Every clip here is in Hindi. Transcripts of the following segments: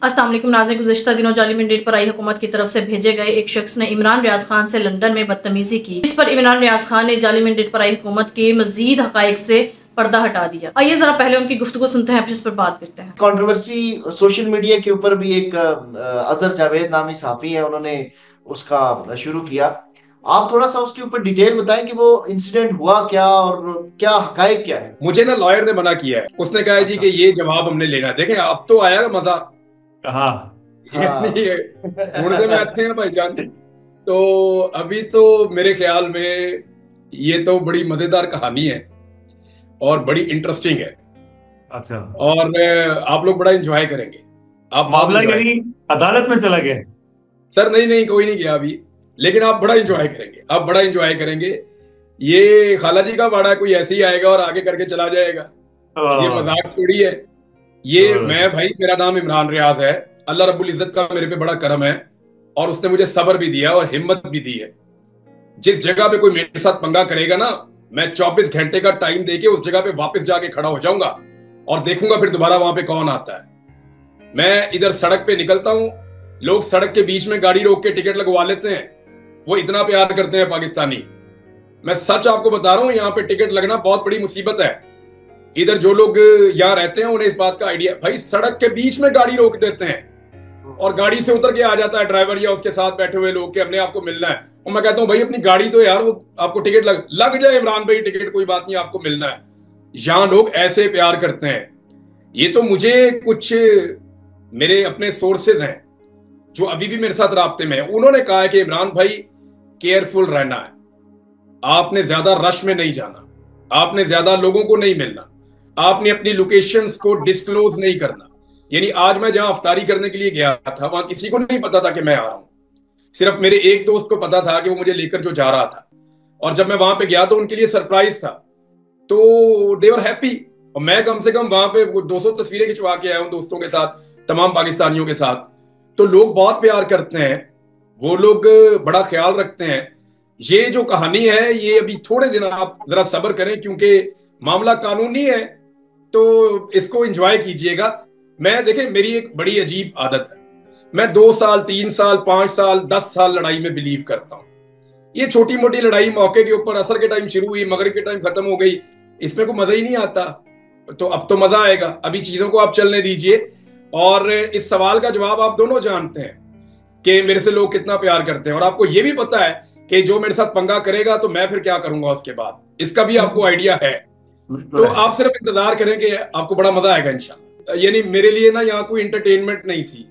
अस्सलाम वालेकुम नाज़रीन, गुज़िश्ता दिनों जाली मैंडेट पर आई हुकूमत की तरफ से भेजे गए एक शख्स ने इमरान रियाज खान से लंदन में बदतमीजी की। इस पर इमरान रियाज खान ने जाली मैंडेट पर आई हुकूमत के मजीद हकाइक से पर्दा हटा दिया। आइए जरा पहले उनकी गुफ्तगू सुनते हैं, फिर इस पर बात करते हैं। कंट्रोवर्सी सोशल मीडिया के ऊपर भी एक अजहर जावेद नामी साफी है, उन्होंने उसका शुरू किया। आप थोड़ा सा उसके ऊपर डिटेल बताएं कि वो इंसिडेंट हुआ क्या और क्या हकायक क्या है। मुझे ना लॉयर ने मना किया है। उसने कहा है जी अच्छा। कि ये जवाब हमने लेना है। देखें अब तो आया मजा। हाँ। ये हाँ। नहीं है मुर्दे में अच्छे हैं भाईजान। तो अभी तो मेरे ख्याल में ये तो बड़ी मजेदार कहानी है और बड़ी इंटरेस्टिंग है। अच्छा, और आप लोग बड़ा एंजॉय करेंगे। आप बहुत मामला एंजॉय। यानी अदालत में चला गया है। सर नहीं नहीं, कोई नहीं गया अभी, लेकिन आप बड़ा एंजॉय करेंगे। आप बड़ा एंजॉय करेंगे। ये खाला जी का बाड़ा, कोई ऐसे ही आएगा और आगे करके चला जाएगा। ये हाँ, मजाक थोड़ी है। ये मैं भाई, मेरा नाम इमरान रियाज है। अल्लाह रब्बुल इज्जत का मेरे पे बड़ा करम है और उसने मुझे सब्र भी दिया और हिम्मत भी दी है। जिस जगह पे कोई मेरे साथ पंगा करेगा ना, मैं 24 घंटे का टाइम देके उस जगह पे वापस जाके खड़ा हो जाऊंगा और देखूंगा फिर दोबारा वहां पे कौन आता है। मैं इधर सड़क पे निकलता हूं, लोग सड़क के बीच में गाड़ी रोक के टिकट लगवा लेते हैं। वो इतना प्यार करते हैं पाकिस्तानी। मैं सच आपको बता रहा हूं, यहाँ पे टिकट लगना बहुत बड़ी मुसीबत है। इधर जो लोग यहाँ रहते हैं उन्हें इस बात का आइडिया, भाई सड़क के बीच में गाड़ी रोक देते हैं और गाड़ी से उतर के आ जाता है ड्राइवर या उसके साथ बैठे हुए लोग कि हमने आपको मिलना है। और मैं कहता हूं भाई अपनी गाड़ी तो यार, वो आपको टिकट लग जाए इमरान भाई, टिकट कोई बात नहीं, आपको मिलना है। यहां लोग ऐसे प्यार करते हैं। ये तो मुझे कुछ मेरे अपने सोर्सेज हैं जो अभी भी मेरे साथ राब्ते में है, उन्होंने कहा है कि इमरान भाई केयरफुल रहना है, आपने ज्यादा रश में नहीं जाना, आपने ज्यादा लोगों को नहीं मिलना, आपने अपनी लोकेशंस को डिस्क्लोज नहीं करना। यानी आज मैं जहां अफ्तारी करने के लिए गया था वहां किसी को नहीं पता था कि मैं आ रहा हूं। सिर्फ मेरे एक दोस्त को पता था कि वो मुझे लेकर जो जा रहा था। और जब मैं वहां पे गया तो उनके लिए सरप्राइज था, तो देवर हैप्पी। और मैं कम से कम वहां पे 200 तस्वीरें खिंचवा के आया हूं दोस्तों के साथ, तमाम पाकिस्तानियों के साथ। तो लोग बहुत प्यार करते हैं, वो लोग बड़ा ख्याल रखते हैं। ये जो कहानी है ये अभी थोड़े दिन आप जरा सब्र करें, क्योंकि मामला कानूनी है, तो इसको एंजॉय कीजिएगा। मैं देखें, मेरी एक बड़ी अजीब आदत है, मैं 2 साल 3 साल 5 साल 10 साल लड़ाई में बिलीव करता हूं। ये छोटी मोटी लड़ाई मौके के ऊपर, असर के टाइम शुरू हुई, मगरिब के टाइम खत्म हो गई, इसमें कोई मजा ही नहीं आता। तो अब तो मजा आएगा, अभी चीजों को आप चलने दीजिए। और इस सवाल का जवाब आप दोनों जानते हैं कि मेरे से लोग कितना प्यार करते हैं, और आपको यह भी पता है कि जो मेरे साथ पंगा करेगा तो मैं फिर क्या करूंगा उसके बाद, इसका भी आपको आइडिया है। तो आप सिर्फ इंतजार करें कि आपको बड़ा मजा आएगा इंशाल्लाह। यानी मेरे लिए ना यहाँ कोई इंटरटेनमेंट नहीं थी,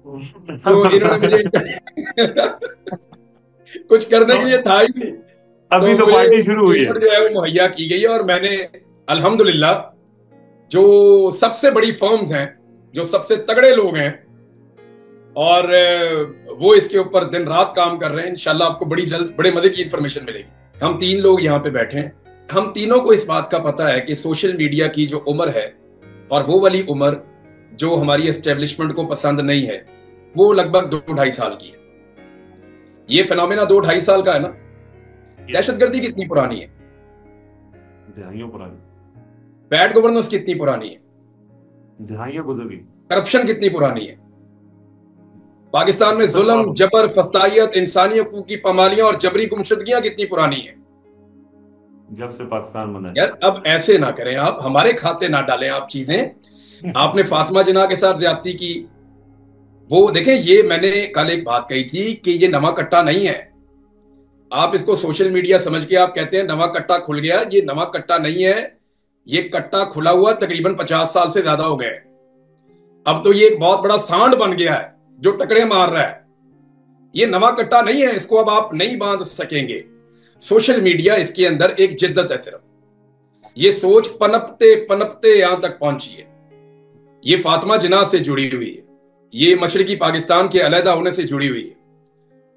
तो इन्होंने मुझे कुछ करने के लिए था ही नहीं। अभी तो मुझे पार्टी शुरू हुई है। जो है वो मुहैया की गई है और मैंने अल्हम्दुलिल्लाह, जो सबसे बड़ी फर्म्स हैं, जो सबसे तगड़े लोग हैं, और वो इसके ऊपर दिन रात काम कर रहे हैं। इंशाल्लाह आपको बड़ी जल्द बड़े मजे की इंफॉर्मेशन मिलेगी। हम 3 लोग यहाँ पे बैठे हैं, हम तीनों को इस बात का पता है कि सोशल मीडिया की जो उम्र है, और वो वाली उम्र जो हमारी एस्टेब्लिशमेंट को पसंद नहीं है, वो लगभग 2-2.5 साल की है। ये फिनोमेना 2-2.5 साल का है ना। दहशतगर्दी कितनी पुरानी है, दहाइयों पुरानी, बैड गवर्नेंस कितनी पुरानी है, दहाइयों गुजर गई। करप्शन कितनी पुरानी है, पाकिस्तान में 70 जुल्म साल। जबर फसाइयत इंसानी हकूक की पामालियां और जबरी गुमशुदगियां कितनी पुरानी है। जब से पाकिस्तान बना है। यार अब ऐसे ना करें, आप हमारे खाते ना डालें आप चीजें। आपने फातिमा जिना के साथ ज्यादती की, वो देखें, ये मैंने कल एक बात कही थी कि ये नवा कट्टा नहीं है। आप इसको सोशल मीडिया समझ के आप कहते हैं नवा कट्टा खुल गया, ये नवा कट्टा नहीं है। ये कट्टा खुला हुआ तकरीबन 50 साल से ज्यादा हो गए। अब तो ये एक बहुत बड़ा सांड बन गया है जो टकरे मार रहा है। ये नवा कट्टा नहीं है, इसको अब आप नहीं बांध सकेंगे। सोशल मीडिया इसके अंदर एक जिद्दत है सिर्फ। ये सोच पनपते पनपते यहां तक पहुंची है। ये फातिमा जिना से जुड़ी हुई है, ये मशरकी पाकिस्तान के अलहदा होने से जुड़ी हुई है,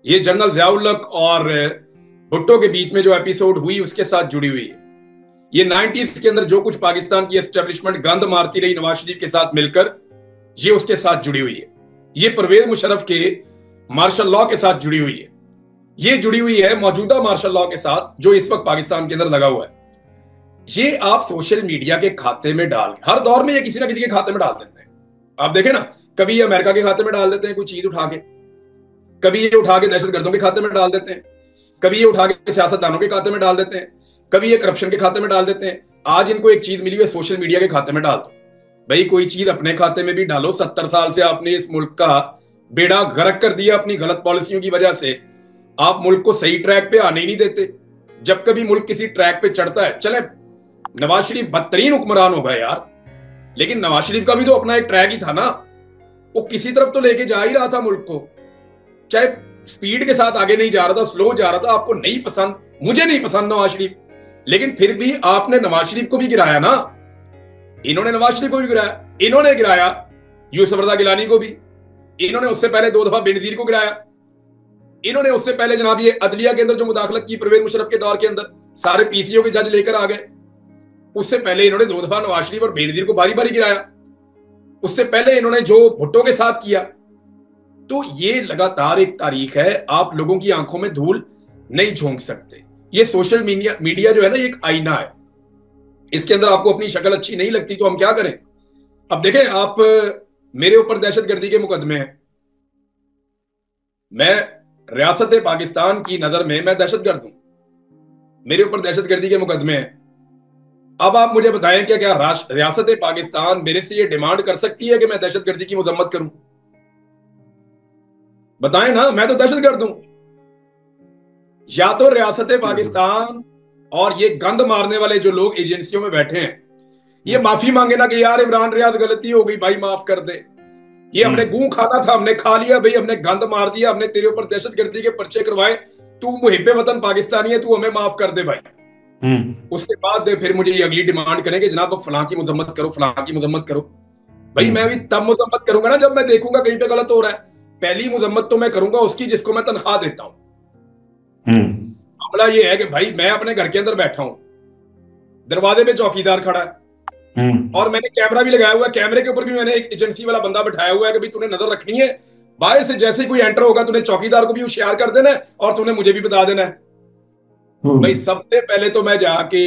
ये जनरल ज़ियाउल हक और भुट्टो के बीच में जो एपिसोड हुई उसके साथ जुड़ी हुई है। ये 90s के अंदर जो कुछ पाकिस्तान की एस्टेब्लिशमेंट गंद मारती रही नवाज शरीफ के साथ मिलकर, ये उसके साथ जुड़ी हुई है। ये परवेज मुशर्रफ के मार्शल लॉ के साथ जुड़ी हुई है। ये जुड़ी हुई है मौजूदा मार्शल लॉ के साथ जो इस वक्त पाकिस्तान के अंदर लगा हुआ है। ये आप सोशल मीडिया के खाते में डाल, हर दौर में ये किसी ना किसी के खाते में डाल देते हैं। आप देखें ना, कभी ये अमेरिका के खाते में डाल देते हैं कोई चीज उठा के, कभी ये उठा के दहशतगर्दों के खाते में डाल देते हैं, कभी ये उठा के सियासतदानों के खाते में डाल देते हैं, कभी ये करप्शन के खाते में डाल देते हैं। आज इनको एक चीज मिली हुई है, सोशल मीडिया के खाते में डाल दो। भाई कोई चीज अपने खाते में भी डालो। 70 साल से आपने इस मुल्क का बेड़ा गर्क कर दिया अपनी गलत पॉलिसियों की वजह से। आप मुल्क को सही ट्रैक पे आने ही नहीं देते। जब कभी मुल्क किसी ट्रैक पे चढ़ता है, चले नवाज शरीफ बदतरीन हुक्मरान होगा यार, लेकिन नवाज शरीफ का भी तो अपना एक ट्रैक ही था ना, वो किसी तरफ तो लेके जा ही रहा था मुल्क को। चाहे स्पीड के साथ आगे नहीं जा रहा था, स्लो जा रहा था। आपको नहीं पसंद, मुझे नहीं पसंद नवाज शरीफ, लेकिन फिर भी आपने नवाज शरीफ को भी गिराया ना। इन्होंने नवाज शरीफ को भी गिराया, इन्होंने गिराया यूसुफ रजा गिलानी को भी, इन्होंने उससे पहले 2 दफा बेनजीर को गिराया, इन्होंने उससे पहले जनाब ये अदलिया के अंदर जो मुदाखलत की परवेज मुशर्रफ के दौर के अंदर, सारे पीसीओ के जज लेकर आ गए। उससे पहले इन्होंने 2 दफा नवाज शरीफ और बेनजीर को बारी बारी गिराया। उससे पहले इन्होंने जो भुट्टो के साथ किया। तो ये लगातार एक तारीख है, आप लोगों की आंखों में धूल नहीं झोंक सकते। ये सोशल मीडिया जो है ना, ये एक आईना है। इसके अंदर आपको अपनी शक्ल अच्छी नहीं लगती तो हम क्या करें। अब देखें, आप मेरे ऊपर दहशतगर्दी के मुकदमे हैं, मैं रियासत पाकिस्तान की नजर में मैं दहशतगर्द हूं, मेरे ऊपर दहशतगर्दी के मुकदमे हैं। अब आप मुझे बताएं क्या क्या रियासत पाकिस्तान मेरे से ये डिमांड कर सकती है कि मैं दहशतगर्दी की मजम्मत करूं? बताएं ना, मैं तो दहशतगर्द हूं। या तो रियासत पाकिस्तान और ये गंद मारने वाले जो लोग एजेंसियों में बैठे हैं, ये माफी मांगे ना कि यार इमरान रियाज गलती हो गई भाई, माफ कर दे, ये हमने गूं खाना था, हमने खा लिया भाई, हमने गंद मार दिया, हमने तेरे ऊपर दहशतगर्दी के पर्चे करवाए, तू मुहिब्बे वतन पाकिस्तानी है, तू हमें माफ कर दे भाई। उसके बाद फिर मुझे ये अगली डिमांड करें कि जनाब फलां की मजम्मत करो, फलां की मजम्मत करो। भाई मैं भी तब मजम्मत करूंगा ना जब मैं देखूंगा कहीं पे गलत हो रहा है। पहली मजम्मत तो मैं करूंगा उसकी जिसको मैं तनख्वाह देता हूं। मामला ये है कि भाई मैं अपने घर के अंदर बैठा हूं, दरवाजे पे चौकीदार खड़ा है और मैंने कैमरा भी लगाया हुआ है। कैमरे के ऊपर भी मैंने एक एजेंसी वाला बंदा बिठाया हुआ है कि भाई तूने नजर रखनी है, बाहर से जैसे ही कोई एंटर होगा तूने चौकीदार को भी होशियार कर देना है और तूने मुझे भी बता देना है। भाई सबसे पहले तो मैं जाके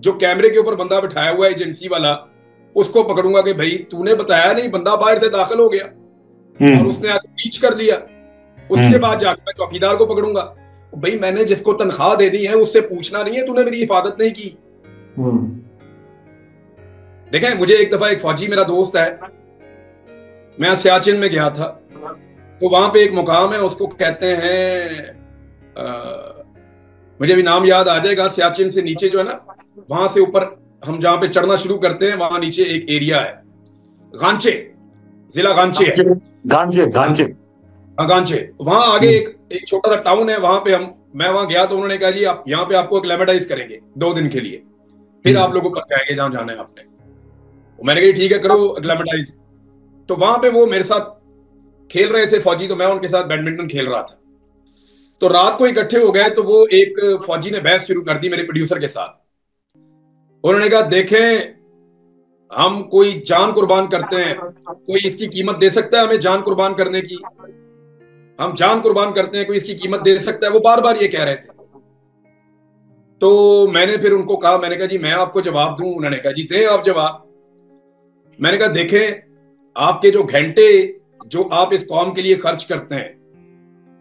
जो कैमरे के ऊपर बंदा बिठाया हुआ है एजेंसी वाला, उसको पकड़ूंगा कि भाई तूने बताया नहीं, बंदा बाहर से दाखिल हो गया और उसने आके रीच कर लिया। उसके बाद जाकर मैं चौकीदार को पकड़ूंगा। भाई मैंने जिसको तनख्वाह देनी है उससे पूछना नहीं है तूने मेरी हिफाजत नहीं की। देखें, मुझे एक दफा एक फौजी मेरा दोस्त है, मैं सियाचिन में गया था, तो वहां पे एक मुकाम है उसको कहते हैं मुझे भी नाम याद आ जाएगा, सियाचिन से नीचे जो है ना, वहां से ऊपर हम जहां पे चढ़ना शुरू करते हैं वहां नीचे एक एरिया है, गांचे, जिला गांचे है, गांचे। वहां आगे एक छोटा सा टाउन है, वहां पे मैं वहां गया तो उन्होंने कहा जी आप यहाँ पे आपको एक्लेमेटाइज करेंगे 2 दिन के लिए, फिर आप लोगों को जाएंगे जहां जाना है आपने। मैंने कहा ठीक है करो एक्लेमेटाइज। तो वहां पे वो मेरे साथ खेल रहे थे फौजी, तो मैं उनके साथ बैडमिंटन खेल रहा था। तो रात को इकट्ठे हो गए, तो वो एक फौजी ने बहस शुरू कर दी मेरे प्रोड्यूसर के साथ। उन्होंने कहा देखें हम कोई जान कुर्बान करते हैं, कोई इसकी कीमत दे सकता है हमें जान कुर्बान करने की? हम जान कुर्बान करते हैं, कोई इसकी कीमत दे सकता है? वो बार बार ये कह रहे थे। तो मैंने फिर उनको कहा, मैंने कहा जी मैं आपको जवाब दूं? उन्होंने कहा जी दे आप जवाब। मैंने कहा देखें आपके जो घंटे जो आप इस कौम के लिए खर्च करते हैं,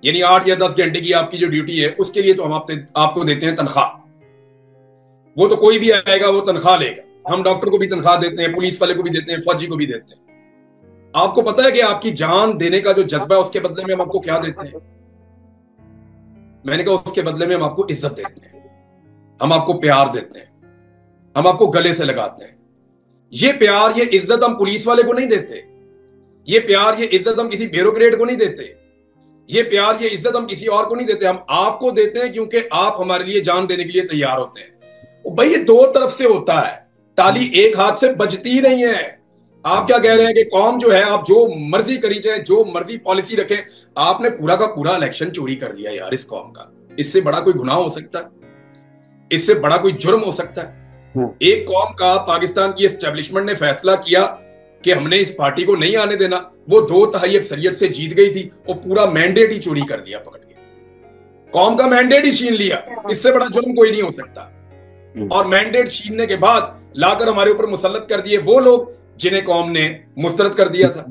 यानी 8 या 10 घंटे की आपकी जो ड्यूटी है, उसके लिए तो हम आपको देते हैं तनख्वाह। वो तो कोई भी आएगा वो तनख्वाह लेगा, हम डॉक्टर को भी तनख्वाह देते हैं, पुलिस वाले को भी देते हैं, फौजी को भी देते हैं। आपको पता है कि आपकी जान देने का जो जज्बा है उसके बदले में हम आपको क्या देते हैं? मैंने कहा उसके बदले में हम आपको इज्जत देते हैं, हम आपको प्यार देते हैं, हम आपको गले से लगाते हैं। ये प्यार ये इज्जत हम पुलिस वाले को नहीं देते, ये प्यार ये इज्जत हम किसी ब्यूरोक्रेट को नहीं देते, ये प्यार ये इज्जत हम किसी और को नहीं देते, हम आपको देते हैं क्योंकि आप हमारे लिए जान देने के लिए तैयार होते हैं। भाई ये 2 तरफ से होता है, ताली एक हाथ से बजती ही नहीं है। आप क्या कह रहे हैं कि कौम जो है आप जो मर्जी करी जाए, जो मर्जी पॉलिसी रखें, आपने पूरा का पूरा इलेक्शन चोरी कर लिया यार इस कौम का। इससे बड़ा कोई गुनाह हो सकता है? इससे बड़ा कोई जुर्म हो सकता है? एक कौम का पाकिस्तान की एस्टेब्लिशमेंट ने फैसला किया कि हमने इस पार्टी को नहीं आने देना, वो 2/3 अक्सरियत से जीत गई थी, वो पूरा मैंडेट ही चोरी कर लिया पकड़ के, कौम का मैंडेट ही छीन लिया। इससे बड़ा जुर्म कोई नहीं हो सकता। और मैंडेट छीनने के बाद लाकर हमारे ऊपर मुसल्लत कर दिए वो लोग जिन्हें कौम ने मुस्तरद कर दिया था।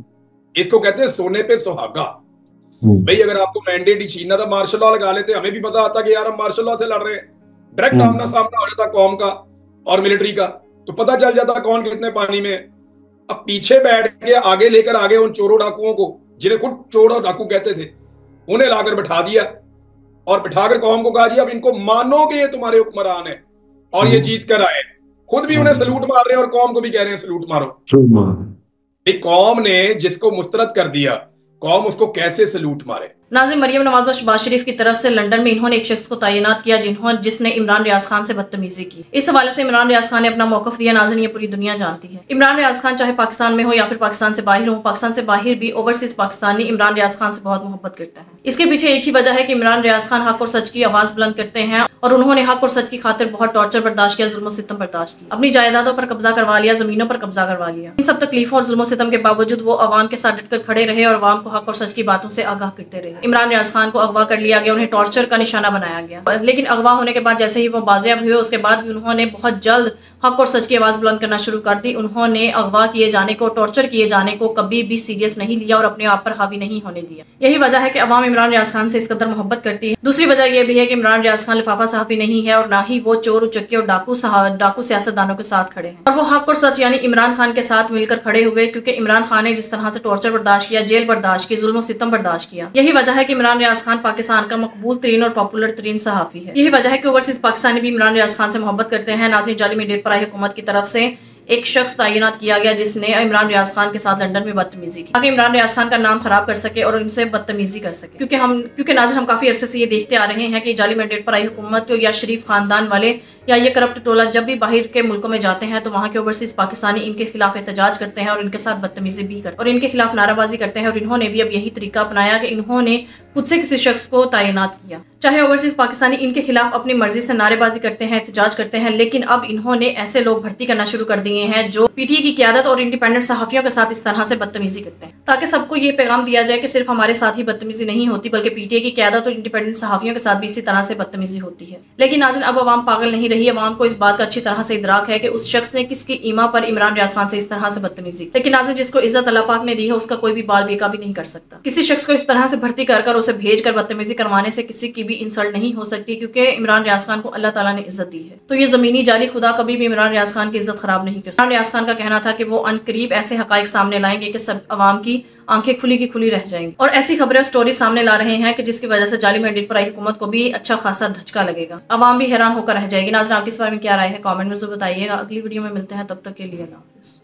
इसको कहते हैं सोने पे सुहागा। भाई अगर आपको मैंडेट ही छीनना था, मार्शल लॉ लगा लेते, हमें भी पता आता कि यार हम मार्शल लॉ से लड़ रहे हैं, डायरेक्ट आमना सामना हो जाता कौम का और मिलिट्री का, तो पता चल जाता कौन कितने पानी में है। अब पीछे बैठ के आगे लेकर आगे उन चोरों डाकुओं को, जिन्हें खुद चोर और डाकू कहते थे, उन्हें लाकर बैठा दिया और बिठाकर कौम को कहा जी अब इनको मानो कि ये तुम्हारे हुक्मरान है और ये जीत कर आए। खुद भी उन्हें सलूट मार रहे हैं और कौम को भी कह रहे हैं सलूट मारो। कौम ने जिसको मुस्तरद कर दिया, कौम उसको कैसे सलूट मारे। नाज़िम, मरियम नवाज और शहबाज शरीफ की तरफ से लंदन में इन्होंने एक शख्स को तैनात किया जिसने इमरान रियाज खान से बदतमीजी की। इस हवाले से इमरान रियाज खान ने अपना मौकफ दिया। नाज़िम, ये पूरी दुनिया जानती है, इमरान रियाज खान चाहे पाकिस्तान में हो या फिर पाकिस्तान से बाहर हो, पाकिस्तान से बाहर भी ओवरसीज पाकिस्तानी इमरान रियाज खान से बहुत मोहब्बत करते हैं। इसके पीछे एक ही वजह है कि इमरान रियाज खान हक और सच की आवाज बुलंद करते हैं और उन्होंने हक और सच की खातिर बहुत टॉर्चर बर्दाश्त किया, जुल्म सितम बर्दाश्त किया, अपनी जायदादों पर कब्जा करवा लिया, जमीनों पर कब्जा करवा लिया। इन सब तकलीफों और जुल्म सितम के बावजूद वो अवाम के साथ डटकर खड़े रहे और अवाम को हक और सच की बातों से आगाह करते रहे। इमरान रियाज खान को अगवा कर लिया गया, उन्हें टॉर्चर का निशाना बनाया गया, लेकिन अगवा होने के बाद जैसे ही वो बाजियाब हुए उसके बाद भी उन्होंने बहुत जल्द हक और सच की आवाज बुलंद करना शुरू कर दी। उन्होंने अगवा किए जाने को, टॉर्चर किए जाने को कभी भी सीरियस नहीं लिया और अपने आप पर हावी नहीं होने दिया। यही वजह है कि अवाम इमरान रियाज खान से इस कदर मोहब्बत करती है। दूसरी वजह यह भी है कि इमरान रियाज खान लिफाफा सहाफी नहीं है और ना ही वो चोर उचक्के और डाकू सियासतदानों के साथ खड़े हैं, और वो हक और सच यानी इमरान खान के साथ मिलकर खड़े हुए, क्योंकि इमरान खान ने जिस तरह से टॉर्चर बर्दाश्त किया, जेल बर्दाश्त की, जुल्म सितम बर्दाश्त किया, यही वजह है कि इमरान रियाज खान पाकिस्तान का मकबूल तरीन और पॉपुलर तरीन सहाफी है। यही वजह है कि ओवरसीज पाकिस्तानी भी इमरान रियाज खान से मोहब्बत करते हैं। नाज़िम, जाली मैंडेट पर आई हुकूमत की तरफ से एक शख्स तैनात किया गया जिसने इमरान रियाज खान के साथ लंदन में बदतमीजी की, ताकि इमरान रियाज खान का नाम खराब कर सके और उनसे बदतमीजी कर सके। क्योंकि नाज़िर, हम काफी अरसे से ये देखते आ रहे हैं कि जाली मैंडेट पर आई हुकूमत या शरीफ खानदान वाले या ये करप्ट टोला जब भी बाहर के मुल्कों में जाते हैं तो वहाँ के ओवरसीज पाकिस्तानी इनके खिलाफ एहतजाज करते हैं और इनके साथ बदतमीजी भी करते हैं और इनके खिलाफ नाराबाजी करते हैं। और इन्होंने भी अब यही तरीका अपनाया कि इन्होंने खुद से किसी शख्स को तैनात किया, चाहे ओवरसीज पाकिस्तानी इनके खिलाफ अपनी मर्जी से नारेबाजी करते हैं, एहतजाज करते हैं, लेकिन अब इन्होंने ऐसे लोग भर्ती करना शुरू कर दिए हैं जो पीटीए की क़यादत और इंडिपेंडेंट सहाफियों के साथ इस तरह से बदतमीजी करते हैं, ताकि सबको ये पैगाम दिया जाए कि सिर्फ हमारे साथ ही बदतमीजी नहीं होती बल्कि पीटीए की क़यादत और इंडिपेंडेंट सहाफियों के साथ भी इसी तरह से बदतमीजी होती है। लेकिन नाज़िर, अब अवाम पागल नहीं रही। अवाम को इस बात का अच्छी तरह से इदराक है कि उस शख्स ने किसकी ईमा पर इमरान रियाज खान से इस तरह से बदतमीजी, लेकिन नाज़िर, जिसको इज्जत अल्लाह पाक ने दी है उसका कोई भी बाल बेका भी नहीं कर सकता। किसी शख्स को इस तरह से भर्ती कर उसे भेज कर बदतमीजी करवाने से किसी की भी इंसल्ट नहीं हो सकती, क्योंकि इमरान रियाज खान को अल्लाह ताला ने इज्जत दी है। तो ये जमीनी जाली खुदा कभी भी इमरान रियाज खान की इज्जत खराब नहीं कर सकता। इमरान रियाज खान का कहना था कि वो अनकरीब ऐसे हकाइक सामने लाएंगे कि सब अवाम की आंखें खुली की खुली रह जाएंगी, और ऐसी खबरें और स्टोरी सामने ला रहे हैं कि जिसकी वजह से जाली मैंडेट पर आई हुकूमत को भी अच्छा खासा धचका लगेगा, अवाम भी हैरान होकर रह जाएगी। नाज़रीन, आपकी इस बारे में क्या राय है, कमेंट में जरूर बताइएगा। अगली वीडियो में मिलते हैं, तब तक के लिए अल्लाह हाफ़िज़।